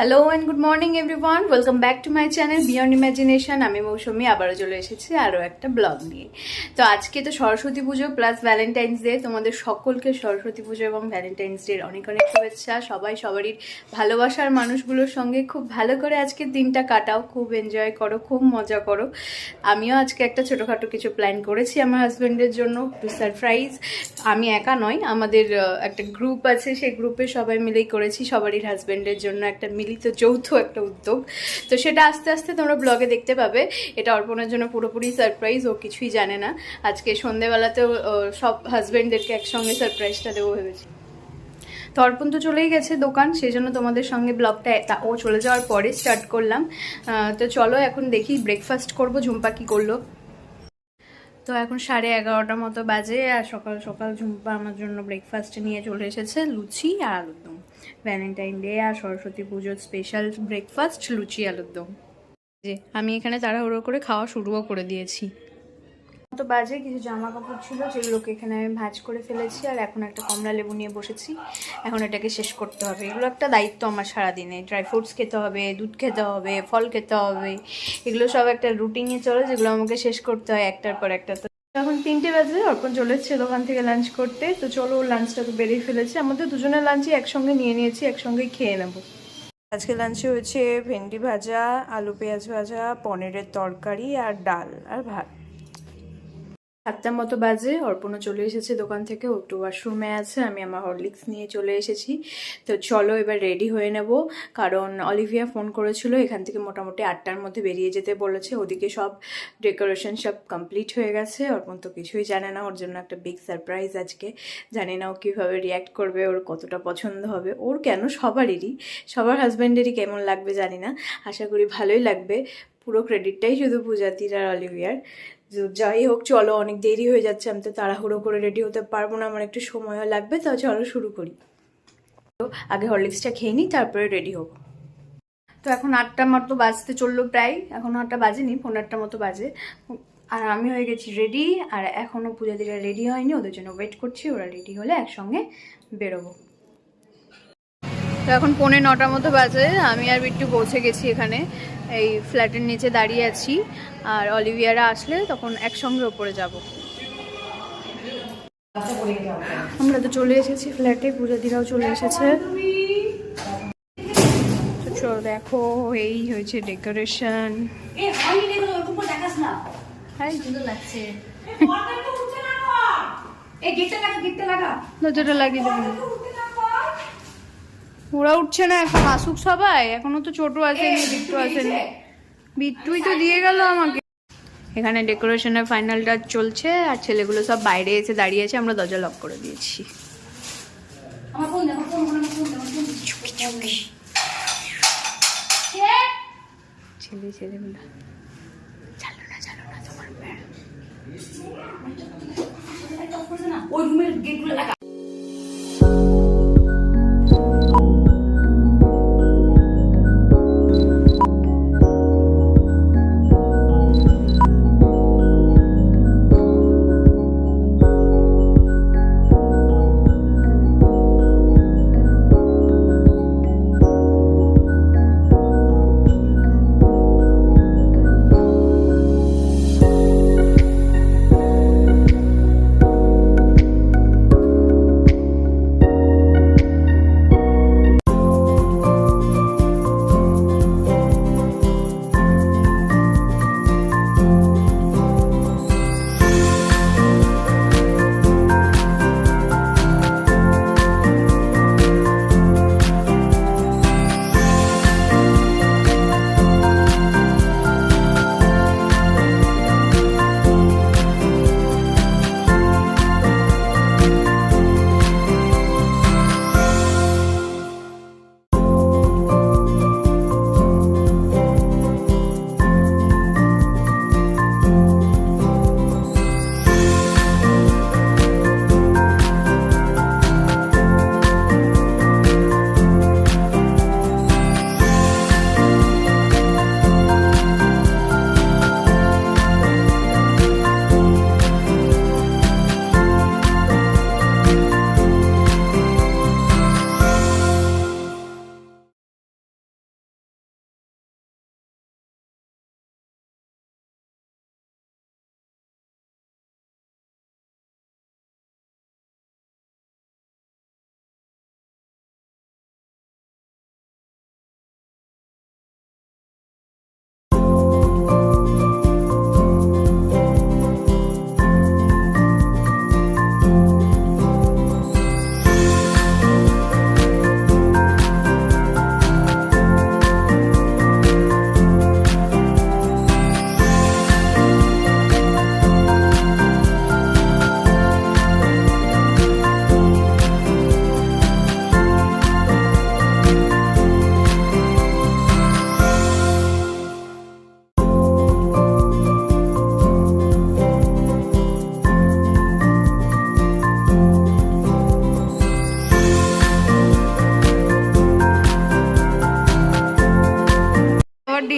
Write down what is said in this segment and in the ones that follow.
Hello and good morning everyone, welcome back to my channel beyond imagination. আমি মৌসুমি আবারও চলে এসেছি আরও একটা ব্লগ নিয়ে। তো আজকে তো সরস্বতী পুজো প্লাস ভ্যালেন্টাইন্স ডে। তোমাদের সকলকে সরস্বতী পুজো এবং ভ্যালেন্টাইন্স ডের অনেক অনেক শুভেচ্ছা। সবাই সবারই ভালোবাসার মানুষগুলোর সঙ্গে খুব ভালো করে আজকের দিনটা কাটাও, খুব এনজয় করো, খুব মজা করো। আমিও আজকে একটা ছোটোখাটো কিছু প্ল্যান করেছি আমার হাজব্যান্ডের জন্য, সারপ্রাইজ। আমি একা নয়, আমাদের একটা গ্রুপ আছে, সেই গ্রুপে সবাই মিলেই করেছি সবারই হাজব্যান্ডের জন্য একটা মিলিত যৌথ একটা উদ্যোগ। তো সেটা আস্তে আস্তে তোমরা ব্লগে দেখতে পাবে। এটা অর্পণের জন্য পুরোপুরি সারপ্রাইজ, ও কিছুই জানে না। আজকে সন্ধেবেলাতেও সব হাজব্যান্ডদেরকে একসঙ্গে সারপ্রাইজটা দেবো ভেবেছি। তো অর্পণ তো চলেই গেছে দোকান, সেই জন্য তোমাদের সঙ্গে ব্লগটা ও চলে যাওয়ার পরে স্টার্ট করলাম। তো চলো এখন দেখি ব্রেকফাস্ট করবো। ঝুম্পা কি করলো? তো এখন 11:30 মতো বাজে, আর সকাল সকাল ঝুম্পা আমার জন্য ব্রেকফাস্ট নিয়ে চলে এসেছে লুচি আর আলুর দম। ভ্যালেন্টাইন ডে আর সরস্বতী পুজোর স্পেশাল ব্রেকফাস্ট লুচি আলুর দম। যে আমি এখানে তাড়াহুড়ো করে খাওয়া শুরুও করে দিয়েছি। তো বাজে কিছু জামা কাপড় ছিল যেগুলোকে এখানে আমি ভাঁজ করে ফেলেছি, আর এখন একটা কমলা লেবু নিয়ে বসেছি। এখন এটাকে শেষ করতে হবে। এগুলো একটা দায়িত্ব আমার সারাদিনে। ড্রাই ফ্রুটস খেতে হবে, দুধ খেতে হবে, ফল খেতে হবে, এগুলো সব একটা রুটিনে চলে, যেগুলো আমাকে শেষ করতে হয় একটার পর একটা। তো এখন 3টে বাজে, অর্পণ চলে এসেছে দোকান থেকে লাঞ্চ করতে। তো চলো ওর লাঞ্চটা তো বেরিয়ে ফেলেছে, আমাদের দুজনের লাঞ্চই একসঙ্গে নিয়ে নিয়েছি, একসঙ্গেই খেয়ে নেবো। আজকে লাঞ্চে হয়েছে ভেন্ডি ভাজা, আলু পেঁয়াজ ভাজা, পনিরের তরকারি আর ডাল আর ভাত। 7টার মতো বাজে, অর্পণও চলে এসেছে দোকান থেকে, ও একটু ওয়াশরুমে আছে, আমি আমার হরলিক্স নিয়ে চলে এসেছি। তো চলো এবার রেডি হয়ে নেব, কারণ অলিভিয়া ফোন করেছিল এখান থেকে মোটামুটি 8টার মধ্যে বেরিয়ে যেতে বলেছে। ওদিকে সব ডেকোরেশন সব কমপ্লিট হয়ে গেছে। অর্পণ তো কিছুই জানে না, ওর জন্য একটা বিগ সারপ্রাইজ আজকে। জানি না ও কীভাবে রিয়্যাক্ট করবে, ওর কতটা পছন্দ হবে, ওর কেন সবারই, সবার হাজব্যান্ডেরই কেমন লাগবে জানি না, আশা করি ভালোই লাগবে। পুরো ক্রেডিটটাই শুধু পূজাতির আর অলিভিয়ার। যাই হোক চলো, অনেক দেরি হয়ে যাচ্ছে, আমি তো তাড়াহুড়ো করে রেডি হতে পারবো না, আমার একটু সময়ও লাগবে। তো চলো শুরু করি। তো আগে হরলিক্সটা খেয়ে নিই, তারপরে রেডি হবো। তো এখন 8টার মতো বাজতে চললো প্রায়, এখন 8টা বাজেনি, 8:15 মতো বাজে। আর আমি হয়ে গেছি রেডি, আর এখনও পূজাদিরা রেডি হয়নি, ওদের জন্য ওয়েট করছি। ওরা রেডি হলে একসঙ্গে বেরোবো। তো এখন 8:45 মতো বাজে, আমি আর বিট্টু পৌঁছে গেছি এখানে, এই ফ্ল্যাটের নিচে দাঁড়িয়ে আছি। আর অলিভিয়ারা আসলে তখন একসঙ্গে ওপরে যাব। আমরা তো চলে এসেছি ফ্ল্যাটে, পূজাদিরাও চলে এসেছে। তো চলো দেখো, এই হয়েছে ডেকোরেশন। দরজাটা লাগিয়ে দেবো। ওরা উঠছে না এখন, আসুক সবাই, এখনো তো ছোট আসেনি, বিট্টু আসেনি। বিট্টুই তো দিয়ে গেল আমাকে। এখানে ডেকোরেশনের ফাইনাল টাচ চলছে, আর ছেলেগুলো সব বাইরে এসে দাঁড়িয়ে আছে, আমরা দরজা লক করে দিয়েছি। ছেলেগুলো চালো না তোমার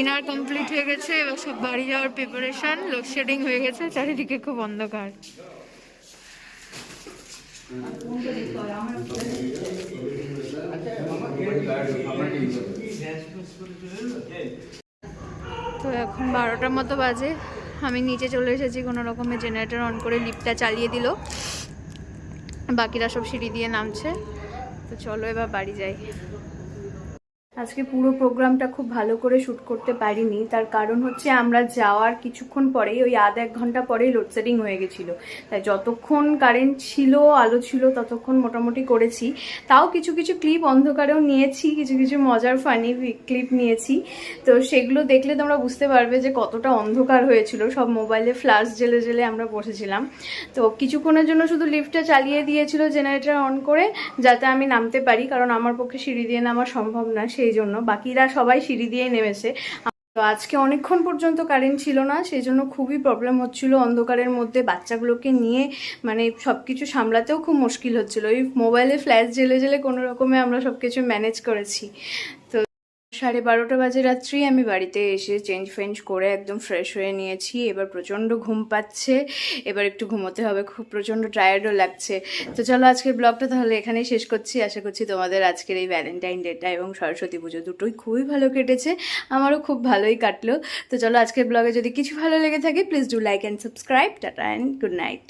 ডিনার কমপ্লিট হয়ে গেছে, এবার সব বাড়ি যাওয়ার প্রিপারেশন। লোডশেডিং হয়ে গেছে, চারিদিকে খুব অন্ধকার। তো এখন 12টার মতো বাজে, আমি নিচে চলে এসেছি। কোনো রকমের জেনারেটর অন করে লিফটটা চালিয়ে দিল, বাকিরা সব সিঁড়ি দিয়ে নামছে। তো চলো এবার বাড়ি যাই। আজকে পুরো প্রোগ্রামটা খুব ভালো করে শ্যুট করতে পারিনি, তার কারণ হচ্ছে আমরা যাওয়ার কিছুক্ষণ পরেই, ওই আধ এক ঘন্টা পরেই লোডশেডিং হয়ে গেছিলো। তাই যতক্ষণ কারেন্ট ছিল, আলো ছিল, ততক্ষণ মোটামুটি করেছি। তাও কিছু কিছু ক্লিপ অন্ধকারেও নিয়েছি, কিছু কিছু মজার ফানি ক্লিপ নিয়েছি। তো সেগুলো দেখলে তোমরা বুঝতে পারবে যে কতটা অন্ধকার হয়েছিল। সব মোবাইলে ফ্ল্যাশ জেলে জেলে আমরা বসেছিলাম। তো কিছুক্ষণের জন্য শুধু লিফটটা চালিয়ে দিয়েছিল জেনারেটর অন করে, যাতে আমি নামতে পারি, কারণ আমার পক্ষে সিঁড়ি দিয়ে নামা সম্ভব না, সেই জন্য। বাকিরা সবাই সিঁড়ি দিয়ে নেমেছে। তো আজকে অনেকক্ষণ পর্যন্ত কারেন্ট ছিল না, সেই জন্য খুবই প্রবলেম হচ্ছিল অন্ধকারের মধ্যে। বাচ্চাগুলোকে নিয়ে মানে সব কিছু সামলাতেও খুব মুশকিল হচ্ছিল। ওই মোবাইলে ফ্ল্যাশ জেলে জেলে কোনো রকমে আমরা সব কিছু ম্যানেজ করেছি। তো 12:30 বাজে রাত্রি আমি বাড়িতে এসে চেঞ্জ ফেঞ্জ করে একদম ফ্রেশ হয়ে নিয়েছি। এবার প্রচণ্ড ঘুম পাচ্ছে, এবার একটু ঘুমোতে হবে, খুব প্রচণ্ড টায়ার্ডও লাগছে। তো চলো আজকের ব্লগটা তাহলে এখানেই শেষ করছি। আশা করছি তোমাদের আজকের এই ভ্যালেন্টাইন ডেটা এবং সরস্বতী পুজো দুটোই খুবই ভালো কেটেছে, আমারও খুব ভালোই কাটলো। তো চলো আজকের ব্লগে যদি কিছু ভালো লেগে থাকে, please do like and subscribe. Tata and good night.